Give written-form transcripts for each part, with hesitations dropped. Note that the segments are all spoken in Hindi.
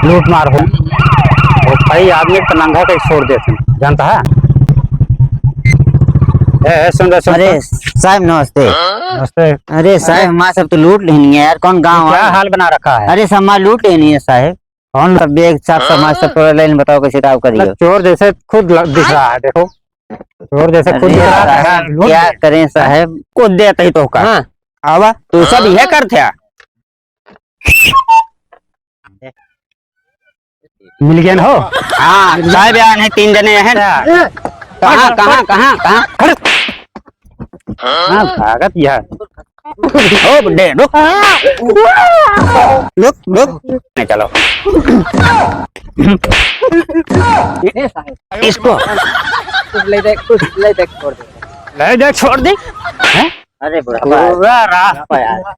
लूट मार हो और कई आदमी तो नंगा के छोड़ देते हैं, जानता है। सुन रहे अरे साहब नमस्ते। नमस्ते। अरे साहब हमारा सब तो लूट लेनी है यार, कौन गाँव क्या है? हाल बना रखा है? अरे सब हमारा लूट लेनी है साहब। कौन सब बेग साफ समाज सब लाइन बताओ कैसे आप करिए। चोर जैसे खुद दिख रहा है, देखो चोर जैसे खुद अरे दिख रहा है। साहब, क्या करें साहब, को देता ही तो का। हाँ आवा तू सब यह कर थे। मिल गया ना हो। हाँ साहब यार है, 3 जने हैं। कहाँ कहाँ कहाँ कहाँ? हाँ भागत यह ओ बुड्ढे रुक रुक रुक, नहीं चलो इसको ले देख छोड़ दे। ले जा छोड़ दे। हैं? अरे पूरा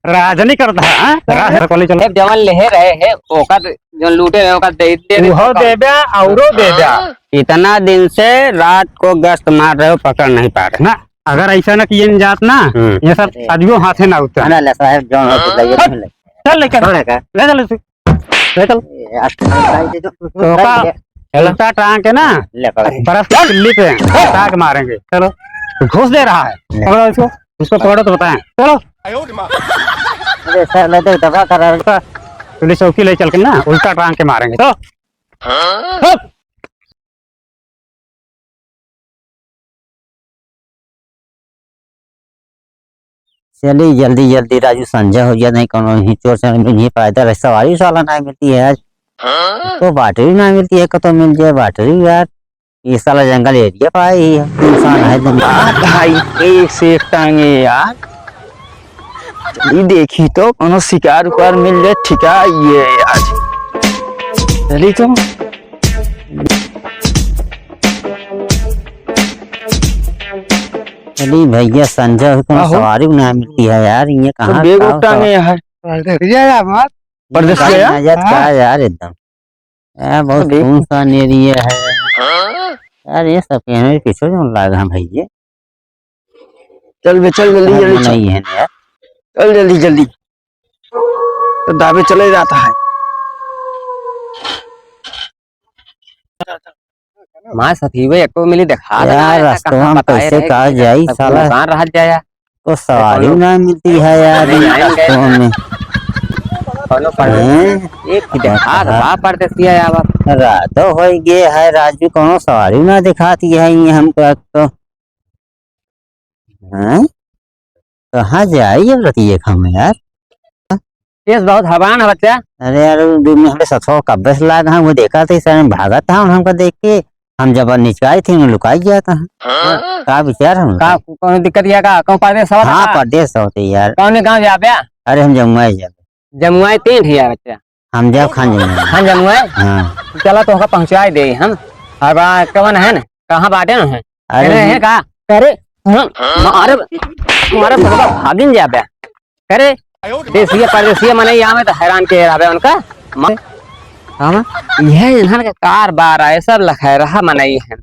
राज नहीं करता है। हाँ? राज कोली चलो। एक जवान ले रहे हैं ओकर जो लूटे रहे ओकर दे दे वो दे दे औरो दे दे। इतना दिन से रात को गश्त मार रहे हो, पकड़ नहीं पा रहे ना अगर ऐसा न किए जात ना, ये सब आदमियों हाथे ना उठते। ना साहब जौन हो तो लइए नहीं लगे। चल लेकर ले चल ले चल चलता टांग के ना ले पकड़ बर्फ की किल्ली पे टांग मारेंगे। चलो घुस दे रहा है, पकड़ो इसको, इसको पकड़ो तो बताएं। चलो अरे सर ले दे दफा करा। पुलिस चौकी ले चल के ना उल्टा टांग के मारेंगे। चलो चलिए जल्दी जल्दी राजू संजय हो गया, नहीं कोनो ही चोर से नहीं पैदल सवारी वाला नहीं मिलती है आज। तो बैटरी नहीं मिलती है, तो मिल जाए बैटरी यार। ये साला जंगल एरिया पाई है, इंसान है भाई एक से एक टांगे यार। ये देखी तो कोनो शिकार उकार मिल जाए ठिका ये आज। चली तो चलिए भैया संजय को सवारी नहीं मिलती है यार। ये कहाँ बेग टांगे यार। परदेश गया क्या यार, एकदम बहुत सुनसान एरिया है यार। ये सब कहने पीछे जो लगा हम भैया। चल बे चल जल्दी जल्दी नहीं है यार, चल जल्दी जल्दी तो दाबे चले जाता है। मां सतीवे एको मिली दिखा यार रास्ता में कैसे कहा जाई साला, कहां रह जाया तो सवारी नहीं मिलती है यार रास्तों में। एक दिखा रहा परदेसिया यार। रात हो गए है राजू, कोनो सवारी ना दिखाती है ये हमको। तो कहाँ जाए अब रतिये हम यार। केस बहुत हवान है बच्चा। अरे यार हमें सथो कब्बे से लाग हम वो देखा था सर, भागा था हमको देख के। हम जब निचकाई थी लुकाई गया था। का विचार हम का कौन दिक्कत या का कौन परदेश सवा हाँ परदेश होते यार। कौन गांव जा बे? अरे हम जमुआ जब जमुआई 3 है बच्चा। हम जब खान जमुआ। हां जमुआई। हाँ चला तो का पहुंचा दे हम। अब कौन है ना कहां बाटे ना है? अरे है का करे मारे मारे बाबा भागिन जा बे करे देसिया परदेसिया मने यहां में तो हैरान के रहा उनका। हम यह इन्हन का कार बार आए सब लखै रहा मनई है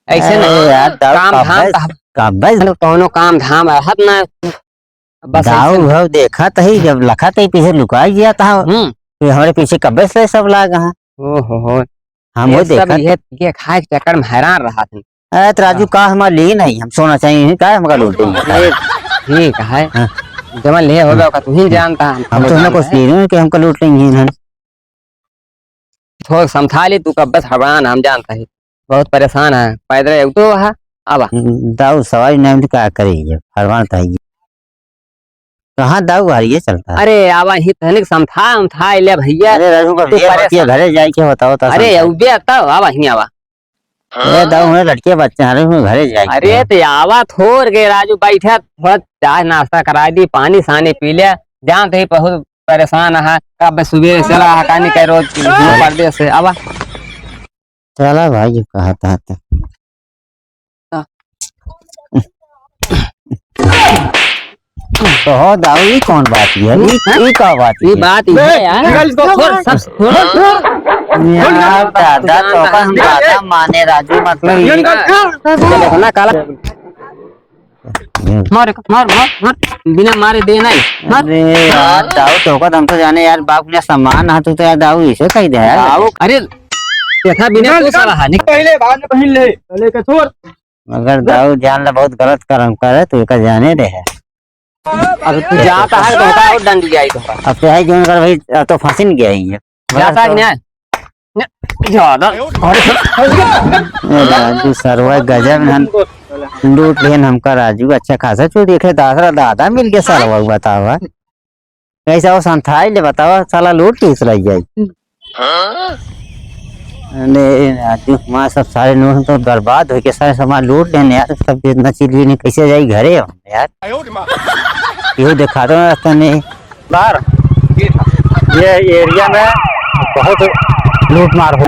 ऐसे नहीं यार। काम धाम कब्बे कोनो काम धाम रहत ना बस दाऊ हो देखा ही जब लखा तो पीछे लुकाई गया था। फिर हमारे पीछे कब्बे से सब लागा है। ओहो हम वो देखा ये खाए के चक्कर में हैरान रहा था। अरे तो राजू का हमारे लिए नहीं, हम सोना चाहिए का हमका लूटेंगे। ठीक है जमा ले होगा का तू ही जानता। हम तो कुछ लिए कि हमको लूट लेंगे इन्होंने। थोड़ा समझा ली तू कब बस हड़बड़ाना हम जानता है बहुत परेशान है पैदल तो है। अब दाऊ सवारी नहीं तो क्या करेगी फरमान था ये कहाँ दाऊ हारिए चलता है। अरे आवा ही तनिक समझा ले भैया। अरे राजू का घरे जाए के बताओ। अरे उबे तब आवा ही आवा। अरे दाऊ हमें लड़के बच्चे घरे जाए। अरे तो आवा थोड़ के राजू बैठा थोड़ा चाय नाश्ता करा दी पानी सानी पी लिया। जानते ही बहुत परेशान है कब सुबह चला हकानी के रोज परदेश से आवा। चला भाई कहा था तो हो दाऊ ये कौन बात है? ये क्या बात है? ये बात है यार यार दादा तो हम दादा माने राजू मतलब ना काला मार मार मार मार बिना मारे दे नहीं मार। अरे यार दाऊ तो का हम तो जाने यार बाप ने सामान हाथ तो यार दाऊ इसे कह दे यार। आओ अरे देखा बिना तो साला है पहले बाद में पहन ले पहले के छोड़। मगर दाऊ जान ला बहुत गलत कर्म करे तो का जाने दे है। अब तू जाता है तो होता और दंड जाई तो अब तो है जोन कर भाई अब तो फांसी नहीं गया है जाता है कि नहीं ज्यादा राजू सरवा गजब हम लूट लेन हमका राजू अच्छा खासा चो देखे दादा दादा मिल के सरवा बतावा कैसा वो संथाई ले बतावा साला लूट के इसराई जाई। अरे राजू माँ सब सारे नोट तो बर्बाद हो के सारे सामान लूट लेने यार सब इतना चीज लेने कैसे जाई घरे हम यार यो दिखा दो रास्ता नहीं बाहर ये एरिया में बहुत लूट मार हो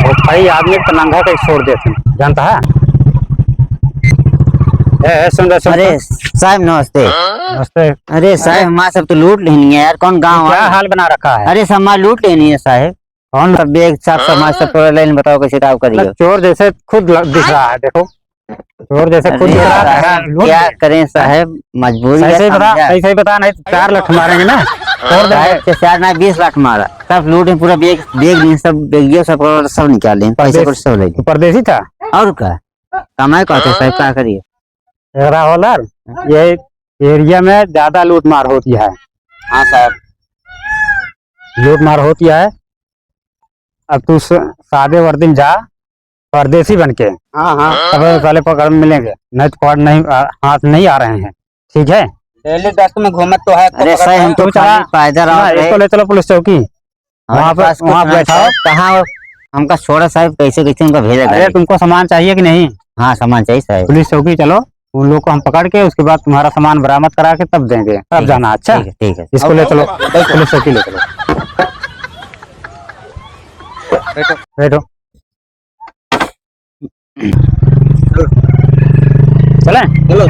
और कई आदमी को नंगा के छोड़ देते हैं जानता है। सुंदर सुंदर अरे साहब नमस्ते। नमस्ते। अरे साहब हमारा सब तो लूट लेनी है यार कौन गाँव क्या है। हाल बना रखा है। अरे सामान लूट लेनी है साहब कौन बेग साफ समाज सब पूरा लाइन बताओ कैसे काम करिए। चोर जैसे खुद दिख रहा है देखो चोर जैसे खुद दिख रहा है। क्या करें साहब मजबूरी है सही बता समझा। सही बता नहीं तो 4 लाख मारेंगे ना। और साहब से 4 ना 20 लाख मारा सब लूट पूरा बेग बेग नहीं सब बेगियो सब निकाले पैसे को सब ले परदेसी था और क्या कमाए कहते साहब क्या करिए। राहुलर ये एरिया में ज्यादा लूट मार होती है। हाँ साहब लूट मार होती है। अब तू सादे वर्दी में जा परदेसी बन के हाँ हाँ तब साले पकड़ में मिलेंगे नहीं तो पकड़ नहीं हाथ नहीं आ रहे हैं ठीक है। डेली दस्त में घूमत तो है। अरे साहब हम तो चला पैदल इसको ले चलो पुलिस चौकी वहाँ बैठाओ। कहाँ हमका छोड़ा साहब कैसे कैसे उनका भेजा अरे तुमको सामान चाहिए कि नहीं। हाँ सामान चाहिए साहब। पुलिस चौकी चलो उन लोग को हम पकड़ के उसके बाद तुम्हारा सामान बरामद करा के तब देंगे तब जाना। अच्छा ठीक है इसको ले चलो पुलिस चौकी ले चलो बैठो चले चलो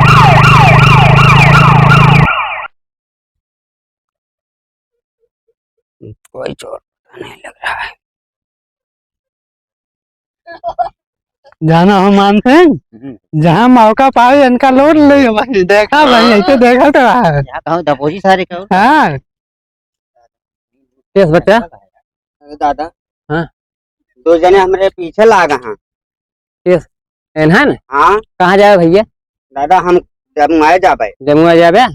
कोई चोर नहीं लग रहा है। जाना हम मानते हैं जहाँ मौका पाए इनका लोड ले भाई देखा भाई ऐसे देखा तो है। यहाँ कहूँ दपोजी सारे कहूँ हाँ केस बच्चा दादा हाँ 2 जने हमारे पीछे लागा हाँ। केस एन है ना हाँ कहाँ जाए भैया दादा हम जमुआए जाबे। जमुआ जाबे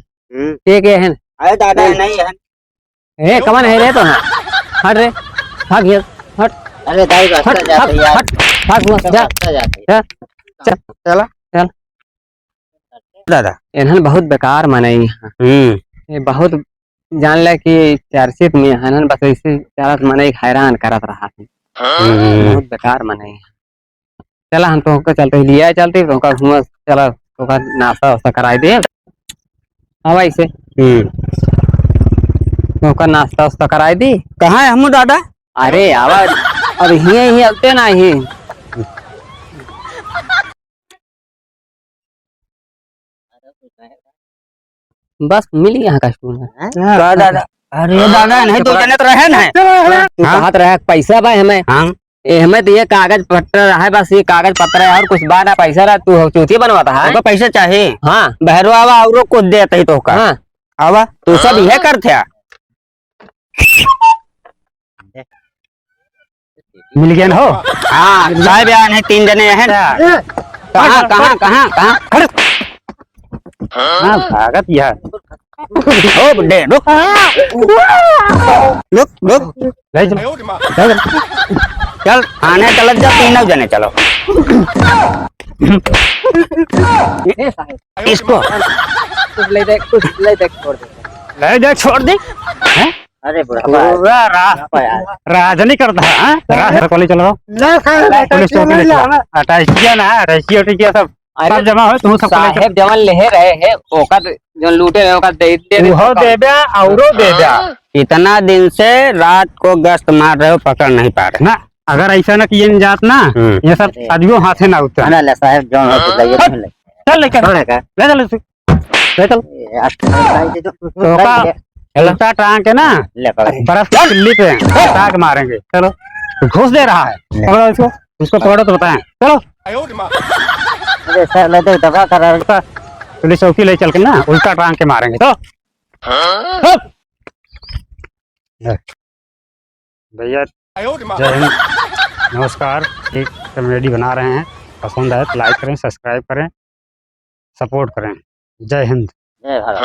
ठीक है अरे दादा नहीं है ए कमन है रे तो हाँ हट रे भाग ये हट अरे दाई रास्ता हट जाते यार हट भाग हुआ जा रास्ता जाते चला चल दादा इन्हन बहुत बेकार मनाई यहाँ ये बहुत जान ले कि चर्चित में हनन बस ऐसे चलत मनाई हैरान करत रहा थे बहुत बेकार मनाई चला हम तो होकर चलते लिया चलते तो होकर हुआ चला होकर नाश्ता वास्ता कराई दे हवा ऐसे होकर नाश्ता वास्ता कराई दी। कहाँ है हम दादा। अरे आवाज अब ही अलते ना ही बस मिल यहाँ का स्कूल दादा अरे दादा नहीं तो जने तो रहे ना तू हाथ रहा पैसा भाई हमें हाँ हमें तो ये कागज पत्र है बस ये कागज पत्र है और कुछ बात है पैसा रहा तू चौथी बनवाता है तो पैसे चाहिए हाँ बहरो आवा और कुछ देते ही तो का हाँ आवा तू सब यह करते मिल गया ना हो। हाँ साहब यार है 3 जने हैं कहाँ कहाँ कहाँ कहाँ हाँ भागत यह ओ बुड्ढे रुक रुक रुक ले चलो चल आने चलत जा 3 जने चलो इसको ले देख छोड़ दे ले जा छोड़ दे हैं? अरे पूरा राजनी करता है हाँ? राज कॉलेज चलो पुलिस चौकी ले चलो अटैचिया ना रशिया सब सब जमा हो तुम सब साहेब जवन ले रहे हैं ओकर जो लूटे रहे ओकर दे वो देबे औरो देबे। इतना दिन से रात को गश्त मार रहे हो पकड़ नहीं पा रहे ना अगर ऐसा ना किए जात ना ये सब आदमियों हाथे ना उठता है ना साहब जौन हो तो चल लेकर ले चल उल्टा टांग के ना बर्फ की किल्ली पे टांग मारेंगे। चलो घुस दे रहा है पकड़ो इसको उसको पकड़ो तो बताएं चलो अरे सर ले दो दफा करा पुलिस चौकी ले चल के ना उल्टा टांग के मारेंगे तो। भैया जय हिंद, नमस्कार। एक कॉमेडी बना रहे हैं, पसंद आए तो लाइक करें, सब्सक्राइब करें, सपोर्ट करें। जय हिंद। जय भारत।